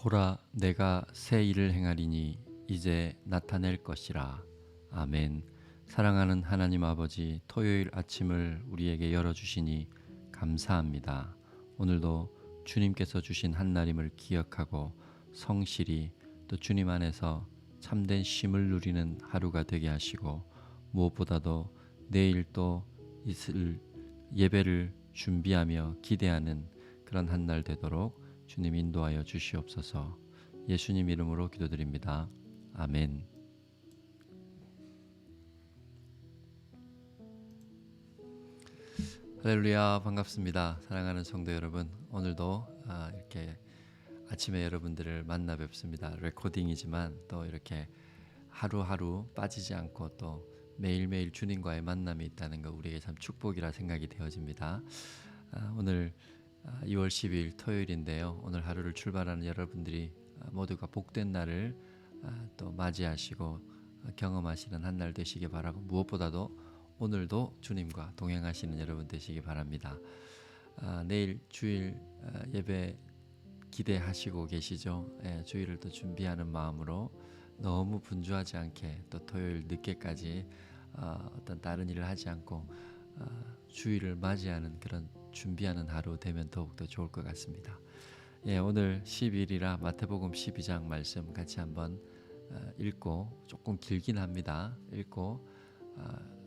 보라, 내가 새 일을 행하리니 이제 나타낼 것이라. 아멘. 사랑하는 하나님 아버지, 토요일 아침을 우리에게 열어주시니 감사합니다. 오늘도 주님께서 주신 한날임을 기억하고 성실히 또 주님 안에서 참된 쉼을 누리는 하루가 되게 하시고, 무엇보다도 내일 또 있을 예배를 준비하며 기대하는 그런 한날 되도록 주님 인도하여 주시옵소서. 예수님 이름으로 기도드립니다. 아멘. 할렐루야, 반갑습니다. 사랑하는 성도 여러분, 오늘도 이렇게 아침에 여러분들을 만나 뵙습니다. 레코딩이지만 또 이렇게 하루하루 빠지지 않고 또 매일매일 주님과의 만남이 있다는 거 우리에게 참 축복이라 생각이 되어집니다. 오늘 2월 10일 토요일인데요. 오늘 하루를 출발하는 여러분들이 모두가 복된 날을 또 맞이하시고 경험하시는 한 날 되시기 바라고, 무엇보다도 오늘도 주님과 동행하시는 여러분 되시기 바랍니다. 내일 주일 예배 기대하시고 계시죠? 주일을 또 준비하는 마음으로 너무 분주하지 않게 또 토요일 늦게까지 어떤 다른 일을 하지 않고 주일을 맞이하는 그런 준비하는 하루 되면 더욱더 좋을 것 같습니다. 오늘 10일이라 마태복음 12장 말씀 같이 한번 읽고, 조금 길긴 합니다. 읽고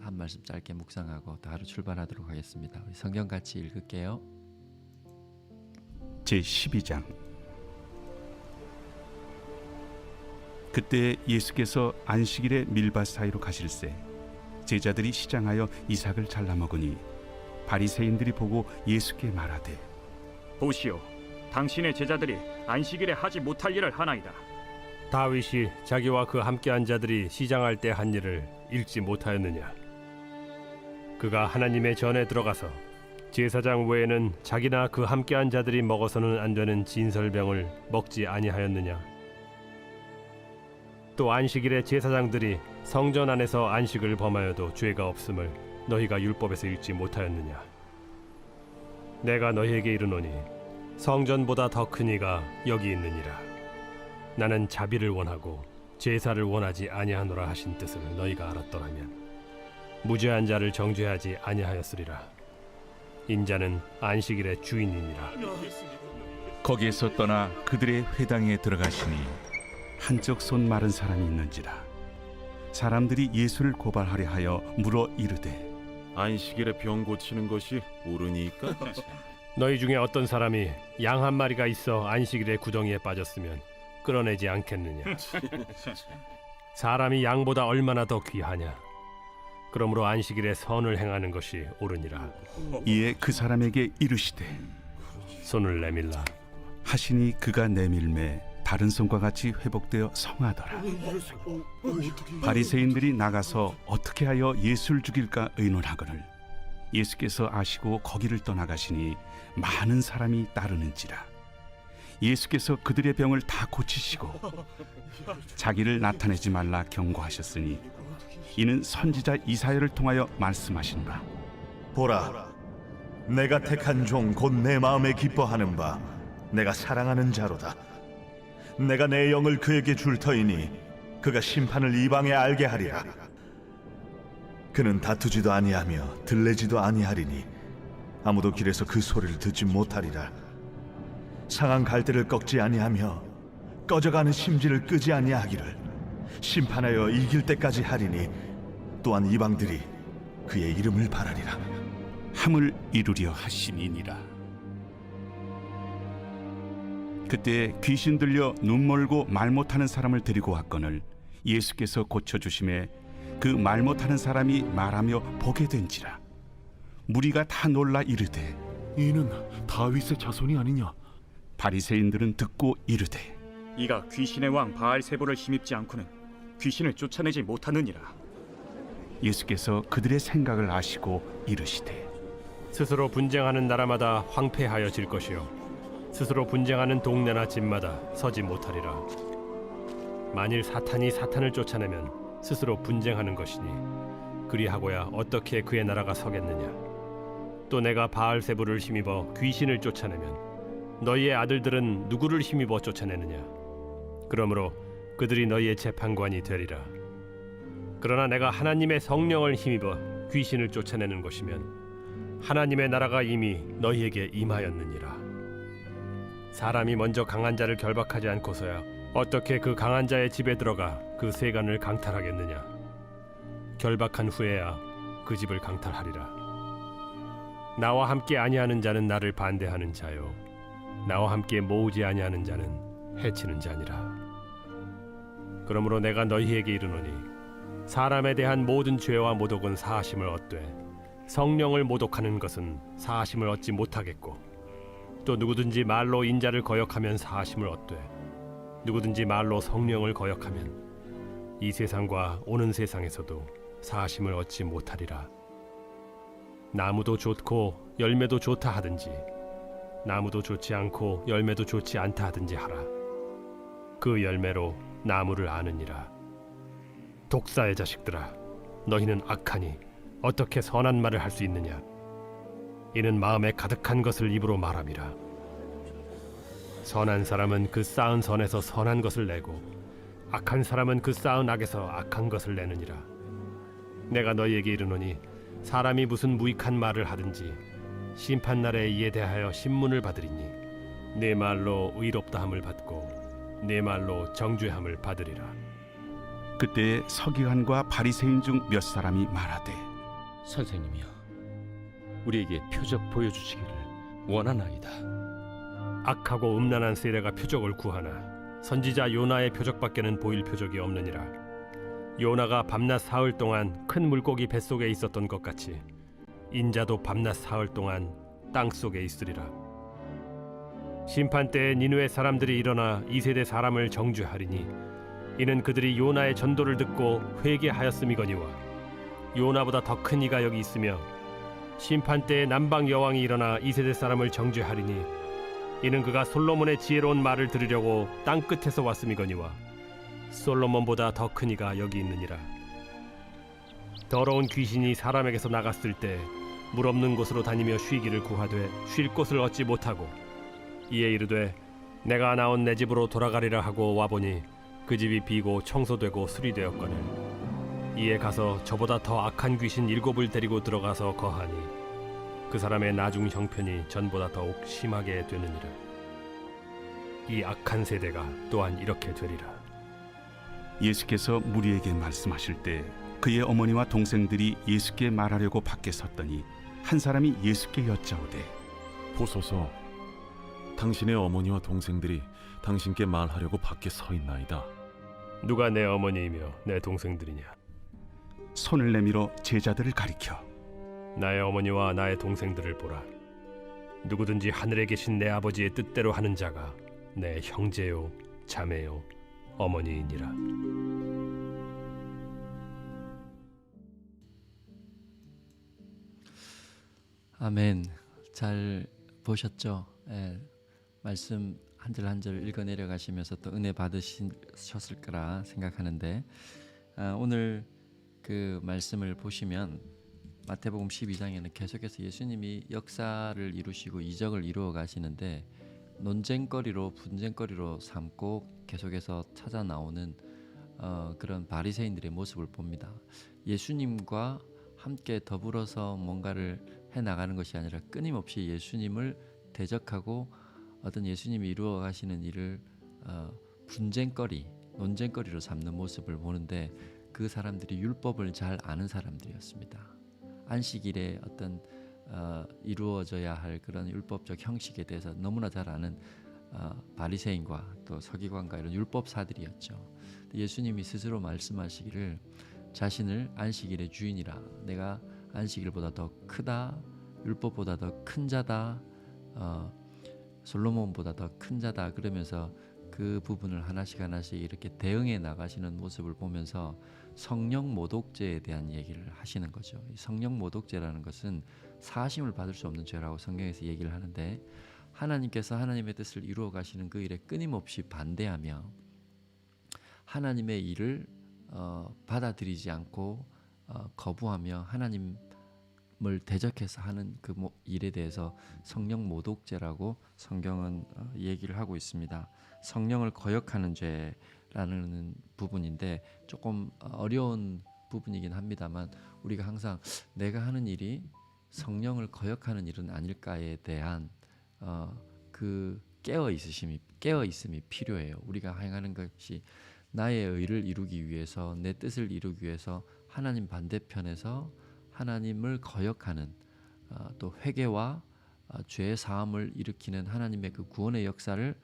한 말씀 짧게 묵상하고 또 하루 출발하도록 하겠습니다. 우리 성경 같이 읽을게요. 제12장. 그때 예수께서 안식일에 밀밭 사이로 가실새 제자들이 시장하여 이삭을 잘라 먹으니 바리새인들이 보고 예수께 말하되, 보시오, 당신의 제자들이 안식일에 하지 못할 일을 하나이다. 다윗이 자기와 그 함께한 자들이 시장할 때 한 일을 읽지 못하였느냐? 그가 하나님의 전에 들어가서 제사장 외에는 자기나 그 함께한 자들이 먹어서는 안 되는 진설병을 먹지 아니하였느냐? 또 안식일에 제사장들이 성전 안에서 안식을 범하여도 죄가 없음을 너희가 율법에서 읽지 못하였느냐? 내가 너희에게 이르노니 성전보다 더 큰 이가 여기 있느니라. 나는 자비를 원하고 제사를 원하지 아니하노라 하신 뜻을 너희가 알았더라면 무죄한 자를 정죄하지 아니하였으리라. 인자는 안식일의 주인이니라. 거기에서 떠나 그들의 회당에 들어가시니 한쪽 손 마른 사람이 있는지라. 사람들이 예수를 고발하려 하여 물어 이르되, 안식일에 병 고치는 것이 옳으니까? 너희 중에 어떤 사람이 양 한 마리가 있어 안식일에 구덩이에 빠졌으면 끌어내지 않겠느냐? 사람이 양보다 얼마나 더 귀하냐? 그러므로 안식일에 선을 행하는 것이 옳으니라. 이에 그 사람에게 이르시되, 손을 내밀라 하시니 그가 내밀매 다른 손과 같이 회복되어 성하더라. 바리새인들이 나가서 어떻게 하여 예수를 죽일까 의논하거늘 예수께서 아시고 거기를 떠나가시니 많은 사람이 따르는지라. 예수께서 그들의 병을 다 고치시고 자기를 나타내지 말라 경고하셨으니 이는 선지자 이사야를 통하여 말씀하시노라. 보라, 내가 택한 종 곧 내 마음에 기뻐하는 바 내가 사랑하는 자로다. 내가 내 영을 그에게 줄 터이니 그가 심판을 이방에 알게 하리라. 그는 다투지도 아니하며 들레지도 아니하리니 아무도 길에서 그 소리를 듣지 못하리라. 상한 갈대를 꺾지 아니하며 꺼져가는 심지를 끄지 아니하기를 심판하여 이길 때까지 하리니 또한 이방들이 그의 이름을 바라리라. 함을 이루려 하심이니라. 그때 귀신 들려 눈 멀고 말 못하는 사람을 데리고 왔거늘 예수께서 고쳐주심에 그 말 못하는 사람이 말하며 보게 된지라. 무리가 다 놀라 이르되, 이는 다윗의 자손이 아니냐? 바리새인들은 듣고 이르되, 이가 귀신의 왕 바알세보를 힘입지 않고는 귀신을 쫓아내지 못하느니라. 예수께서 그들의 생각을 아시고 이르시되, 스스로 분쟁하는 나라마다 황폐하여질 것이요 스스로 분쟁하는 동네나 집마다 서지 못하리라. 만일 사탄이 사탄을 쫓아내면 스스로 분쟁하는 것이니 그리하고야 어떻게 그의 나라가 서겠느냐? 또 내가 바알세부를 힘입어 귀신을 쫓아내면 너희의 아들들은 누구를 힘입어 쫓아내느냐? 그러므로 그들이 너희의 재판관이 되리라. 그러나 내가 하나님의 성령을 힘입어 귀신을 쫓아내는 것이면 하나님의 나라가 이미 너희에게 임하였느니라. 사람이 먼저 강한 자를 결박하지 않고서야 어떻게 그 강한 자의 집에 들어가 그 세간을 강탈하겠느냐? 결박한 후에야 그 집을 강탈하리라. 나와 함께 아니하는 자는 나를 반대하는 자요, 나와 함께 모으지 아니하는 자는 해치는 자니라. 그러므로 내가 너희에게 이르노니 사람에 대한 모든 죄와 모독은 사하심을 얻되 성령을 모독하는 것은 사하심을 얻지 못하겠고, 또 누구든지 말로 인자를 거역하면 사하심을 얻되 누구든지 말로 성령을 거역하면 이 세상과 오는 세상에서도 사하심을 얻지 못하리라. 나무도 좋고 열매도 좋다 하든지 나무도 좋지 않고 열매도 좋지 않다 하든지 하라. 그 열매로 나무를 아느니라. 독사의 자식들아, 너희는 악하니 어떻게 선한 말을 할 수 있느냐? 이는 마음에 가득한 것을 입으로 말함이라. 선한 사람은 그 쌓은 선에서 선한 것을 내고 악한 사람은 그 쌓은 악에서 악한 것을 내느니라. 내가 너희에게 이르노니 사람이 무슨 무익한 말을 하든지 심판날에 이에 대하여 신문을 받으리니 내 말로 의롭다함을 받고 내 말로 정죄함을 받으리라. 그때 서기관과 바리새인 중 몇 사람이 말하되 선생님이여, 우리에게 표적 보여주시기를 원하나이다. 악하고 음란한 세례가 표적을 구하나 선지자 요나의 표적밖에는 보일 표적이 없느니라. 요나가 밤낮 사흘 동안 큰 물고기 뱃속에 있었던 것 같이 인자도 밤낮 사흘 동안 땅 속에 있으리라. 심판 때에 니느웨 사람들이 일어나 이 세대 사람을 정죄하리니 이는 그들이 요나의 전도를 듣고 회개하였음이거니와 요나보다 더 큰 이가 여기 있으며 심판 때에 남방 여왕이 일어나 이 세대 사람을 정죄하리니 이는 그가 솔로몬의 지혜로운 말을 들으려고 땅 끝에서 왔음이거니와 솔로몬보다 더 큰 이가 여기 있느니라. 더러운 귀신이 사람에게서 나갔을 때 물 없는 곳으로 다니며 쉬기를 구하되 쉴 곳을 얻지 못하고 이에 이르되 내가 나온 내 집으로 돌아가리라 하고 와보니 그 집이 비고 청소되고 수리되었거늘 이에 가서 저보다 더 악한 귀신 7을 데리고 들어가서 거하니 그 사람의 나중 형편이 전보다 더욱 심하게 되느니라. 이 악한 세대가 또한 이렇게 되리라. 예수께서 무리에게 말씀하실 때 그의 어머니와 동생들이 예수께 말하려고 밖에 섰더니 한 사람이 예수께 여짜오되 보소서, 당신의 어머니와 동생들이 당신께 말하려고 밖에 서 있나이다. 누가 내 어머니이며 내 동생들이냐? 손을 내밀어 제자들을 가리켜 나의 어머니와 나의 동생들을 보라. 누구든지 하늘에 계신 내 아버지의 뜻대로 하는 자가 내 형제요 자매요 어머니이니라. 아멘. 잘 보셨죠? 예, 말씀 한 절 한 절 읽어 내려가시면서 또 은혜 받으셨을 거라 생각하는데, 오늘 그 말씀을 보시면 마태복음 12장에는 계속해서 예수님이 역사를 이루시고 이적을 이루어 가시는데 논쟁거리로 분쟁거리로 삼고 계속해서 찾아 나오는 그런 바리새인들의 모습을 봅니다. 예수님과 함께 더불어서 뭔가를 해 나가는 것이 아니라 끊임없이 예수님을 대적하고 어떤 예수님이 이루어 가시는 일을 분쟁거리, 논쟁거리로 삼는 모습을 보는데 그 사람들이 율법을 잘 아는 사람들이었습니다. 안식일에 어떤 이루어져야 할 그런 율법적 형식에 대해서 너무나 잘 아는 바리새인과 또 서기관과 이런 율법사들이었죠. 예수님이 스스로 말씀하시기를 자신을 안식일의 주인이라, 내가 안식일보다 더 크다, 율법보다 더 큰 자다, 솔로몬보다 더 큰 자다, 그러면서 그 부분을 하나씩 하나씩 이렇게 대응해 나가시는 모습을 보면서 성령 모독죄에 대한 얘기를 하시는 거죠. 성령 모독죄라는 것은 사하심을 받을 수 없는 죄라고 성경에서 얘기를 하는데, 하나님께서 하나님의 뜻을 이루어 가시는 그 일에 끊임없이 반대하며 하나님의 일을 받아들이지 않고 거부하며 하나님 대적해서 하는 그 일에 대해서 성령 모독죄라고 성경은 얘기를 하고 있습니다. 성령을 거역하는 죄라는 부분인데 조금 어려운 부분이긴 합니다만 우리가 항상 내가 하는 일이 성령을 거역하는 일은 아닐까에 대한 그 깨어 있음이 필요해요. 우리가 행하는 것이 나의 의를 이루기 위해서, 내 뜻을 이루기 위해서 하나님 반대편에서 하나님을 거역하는 또 회개와 죄의 사함을 일으키는 하나님의 그 구원의 역사를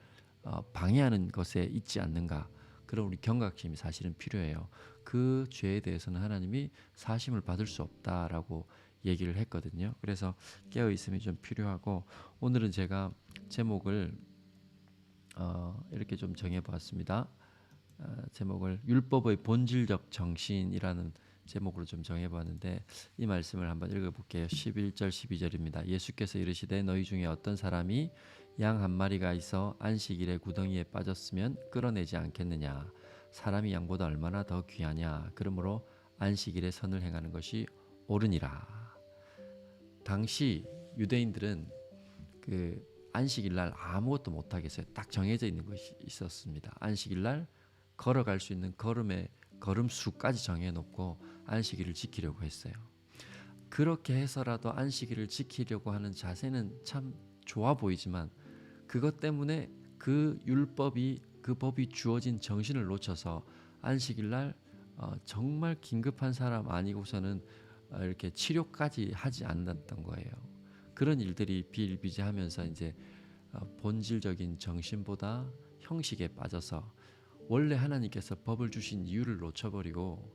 방해하는 것에 있지 않는가, 그런 우리 경각심이 사실은 필요해요. 그 죄에 대해서는 하나님이 사심을 받을 수 없다라고 얘기를 했거든요. 그래서 깨어 있음이 좀 필요하고, 오늘은 제가 제목을 이렇게 좀 정해보았습니다. 제목을 율법의 본질적 정신이라는 제목으로 좀 정해봤는데, 이 말씀을 한번 읽어볼게요. 11절 12절입니다. 예수께서 이르시되 너희 중에 어떤 사람이 양 한 마리가 있어 안식일에 구덩이에 빠졌으면 끌어내지 않겠느냐. 사람이 양보다 얼마나 더 귀하냐. 그러므로 안식일에 선을 행하는 것이 옳으니라. 당시 유대인들은 그 안식일 날 아무것도 못 하겠어요. 딱 정해져 있는 것이 있었습니다. 안식일 날 걸어갈 수 있는 걸음 수까지 정해놓고 안식일을 지키려고 했어요. 그렇게 해서라도 안식일을 지키려고 하는 자세는 참 좋아 보이지만, 그것 때문에 그 법이 주어진 정신을 놓쳐서 안식일 날 정말 긴급한 사람 아니고서는 이렇게 치료까지 하지 않았던 거예요. 그런 일들이 비일비재하면서 이제 본질적인 정신보다 형식에 빠져서 원래 하나님께서 법을 주신 이유를 놓쳐버리고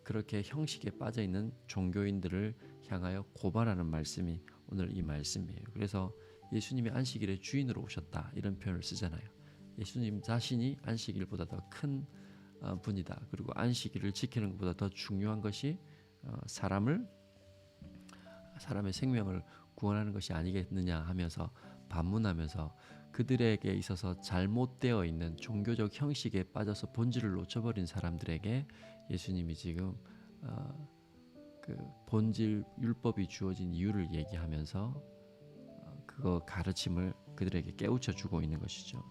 그렇게 형식에 빠져 있는 종교인들을 향하여 고발하는 말씀이 오늘 이 말씀이에요. 그래서 예수님이 안식일의 주인으로 오셨다, 이런 표현을 쓰잖아요. 예수님 자신이 안식일보다 더 큰 분이다. 그리고 안식일을 지키는 것보다 더 중요한 것이 사람의 생명을 구원하는 것이 아니겠느냐 하면서 반문하면서 그들에게 있어서 잘못되어 있는 종교적 형식에 빠져서 본질을 놓쳐버린 사람들에게 예수님이 지금 그 본질 율법이 주어진 이유를 얘기하면서 그거 가르침을 그들에게 깨우쳐 주고 있는 것이죠.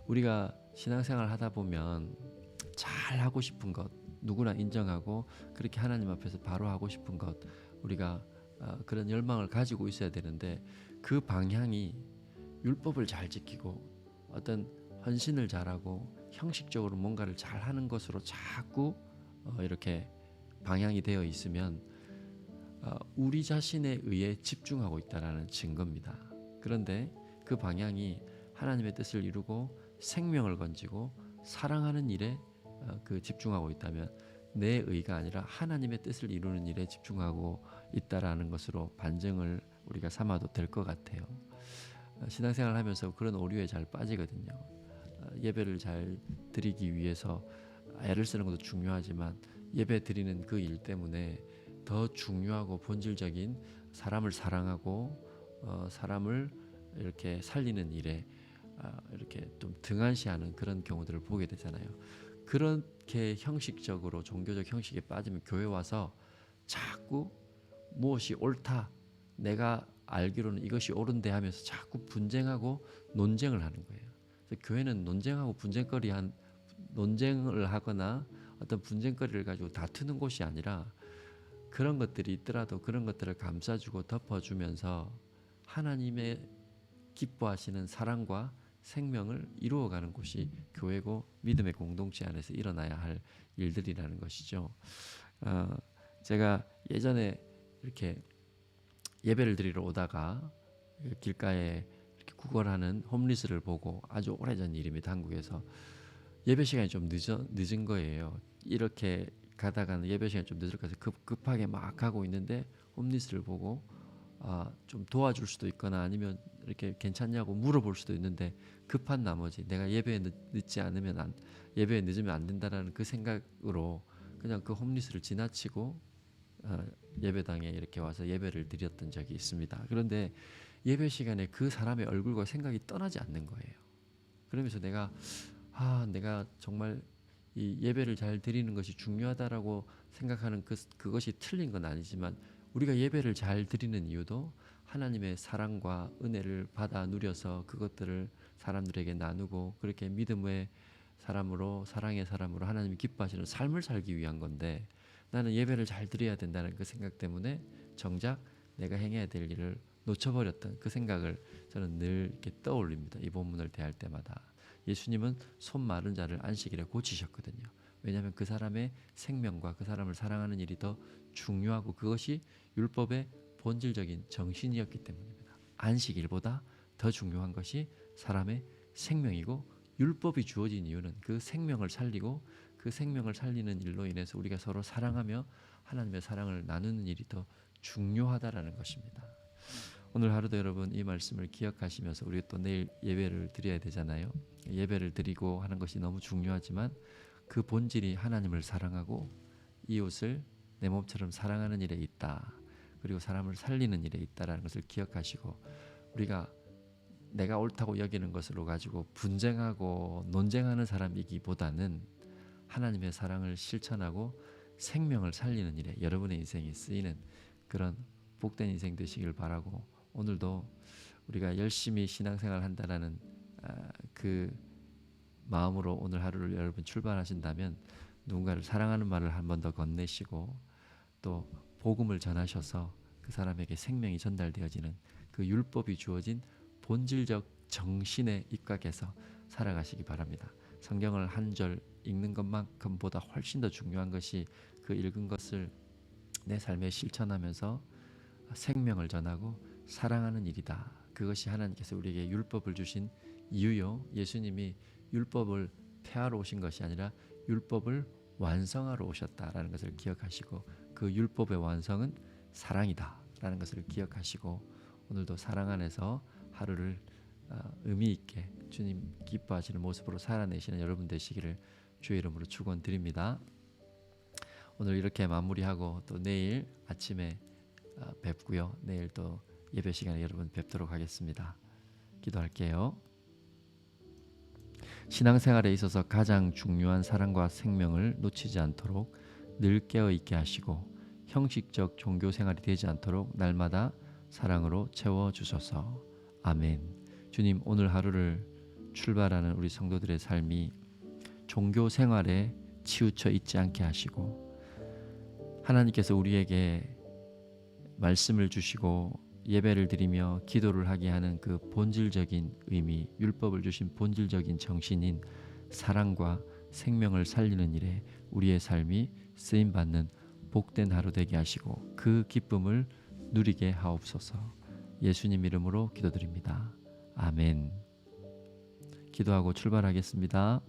우리가 신앙생활 하다 보면 잘 하고 싶은 것, 누구나 인정하고 그렇게 하나님 앞에서 바로 하고 싶은 것, 우리가 그런 열망을 가지고 있어야 되는데, 그 방향이 율법을 잘 지키고 어떤 헌신을 잘하고 형식적으로 뭔가를 잘하는 것으로 자꾸 이렇게 방향이 되어 있으면 우리 자신에 의해 집중하고 있다는 증거입니다. 그런데 그 방향이 하나님의 뜻을 이루고 생명을 건지고 사랑하는 일에 그 집중하고 있다면 내 의가 아니라 하나님의 뜻을 이루는 일에 집중하고 있다라는 것으로 반증을 우리가 삼아도 될 것 같아요. 신앙생활 하면서 그런 오류에 잘 빠지거든요. 예배를 잘 드리기 위해서 애를 쓰는 것도 중요하지만 예배 드리는 그 일 때문에 더 중요하고 본질적인 사람을 사랑하고 사람을 이렇게 살리는 일에 이렇게 좀 등한시하는 그런 경우들을 보게 되잖아요. 그렇게 형식적으로 종교적 형식에 빠지면 교회 와서 자꾸 무엇이 옳다, 내가 알기로는 이것이 옳은데 하면서 자꾸 분쟁하고 논쟁을 하는 거예요. 그래서 교회는 논쟁을 하거나 어떤 분쟁거리를 가지고 다투는 곳이 아니라, 그런 것들이 있더라도 그런 것들을 감싸주고 덮어주면서 하나님의 기뻐하시는 사랑과 생명을 이루어가는 곳이 교회고 믿음의 공동체 안에서 일어나야 할 일들이라는 것이죠. 제가 예전에 이렇게 예배를 드리러 오다가 길가에 이렇게 구걸하는 홈리스를 보고, 아주 오래전 일입니다. 한국에서 예배 시간이 좀 늦은 거예요. 이렇게 가다가는 예배 시간이 좀 늦을 것 같아서 급하게 막 가고 있는데 홈리스를 보고 좀 도와줄 수도 있거나 아니면 이렇게 괜찮냐고 물어볼 수도 있는데, 급한 나머지 내가 예배에 늦으면 안 된다라는 그 생각으로 그냥 그 홈리스를 지나치고 예배당에 이렇게 와서 예배를 드렸던 적이 있습니다. 그런데 예배 시간에 그 사람의 얼굴과 생각이 떠나지 않는 거예요. 그러면서 내가 정말 이 예배를 잘 드리는 것이 중요하다라고 생각하는 그것이 틀린 건 아니지만, 우리가 예배를 잘 드리는 이유도 하나님의 사랑과 은혜를 받아 누려서 그것들을 사람들에게 나누고 그렇게 믿음의 사람으로 사랑의 사람으로 하나님이 기뻐하시는 삶을 살기 위한 건데, 나는 예배를 잘 드려야 된다는 그 생각 때문에 정작 내가 행해야 될 일을 놓쳐버렸던 그 생각을 저는 늘 이렇게 떠올립니다. 이 본문을 대할 때마다. 예수님은 손 마른 자를 안식일에 고치셨거든요. 왜냐하면 그 사람의 생명과 그 사람을 사랑하는 일이 더 중요하고 그것이 율법의 본질적인 정신이었기 때문입니다. 안식일보다 더 중요한 것이 사람의 생명이고, 율법이 주어진 이유는 그 생명을 살리고 그 생명을 살리는 일로 인해서 우리가 서로 사랑하며 하나님의 사랑을 나누는 일이 더 중요하다라는 것입니다. 오늘 하루도 여러분 이 말씀을 기억하시면서 우리가 또 내일 예배를 드려야 되잖아요. 예배를 드리고 하는 것이 너무 중요하지만 그 본질이 하나님을 사랑하고 이웃을 내 몸처럼 사랑하는 일에 있다. 그리고 사람을 살리는 일에 있다라는 것을 기억하시고, 우리가 내가 옳다고 여기는 것으로 가지고 분쟁하고 논쟁하는 사람이기보다는 하나님의 사랑을 실천하고 생명을 살리는 일에 여러분의 인생이 쓰이는 그런 복된 인생 되시길 바라고, 오늘도 우리가 열심히 신앙생활 한다라는 그 마음으로 오늘 하루를 여러분 출발하신다면 누군가를 사랑하는 말을 한 번 더 건네시고 또 복음을 전하셔서 그 사람에게 생명이 전달되어지는 그 율법이 주어진 본질적 정신에 입각해서 살아가시기 바랍니다. 성경을 한 절 읽는 것만큼보다 훨씬 더 중요한 것이 그 읽은 것을 내 삶에 실천하면서 생명을 전하고 사랑하는 일이다. 그것이 하나님께서 우리에게 율법을 주신 이유요. 예수님이 율법을 폐하러 오신 것이 아니라 율법을 완성하러 오셨다라는 것을 기억하시고, 그 율법의 완성은 사랑이다라는 것을 기억하시고, 오늘도 사랑 안에서 하루를 의미 있게 주님 기뻐하시는 모습으로 살아내시는 여러분 되시기를 주의 이름으로 축원드립니다. 오늘 이렇게 마무리하고 또 내일 아침에 뵙고요. 내일 또 예배 시간에 여러분 뵙도록 하겠습니다. 기도할게요. 신앙생활에 있어서 가장 중요한 사랑과 생명을 놓치지 않도록 늘 깨어 있게 하시고, 형식적 종교 생활이 되지 않도록 날마다 사랑으로 채워 주소서. 아멘. 주님, 오늘 하루를 출발하는 우리 성도들의 삶이 종교 생활에 치우쳐 있지 않게 하시고, 하나님께서 우리에게 말씀을 주시고 예배를 드리며 기도를 하게 하는 그 본질적인 의미, 율법을 주신 본질적인 정신인 사랑과 생명을 살리는 일에 우리의 삶이 쓰임받는 복된 하루 되게 하시고 그 기쁨을 누리게 하옵소서. 예수님 이름으로 기도드립니다. 아멘. 기도하고 출발하겠습니다.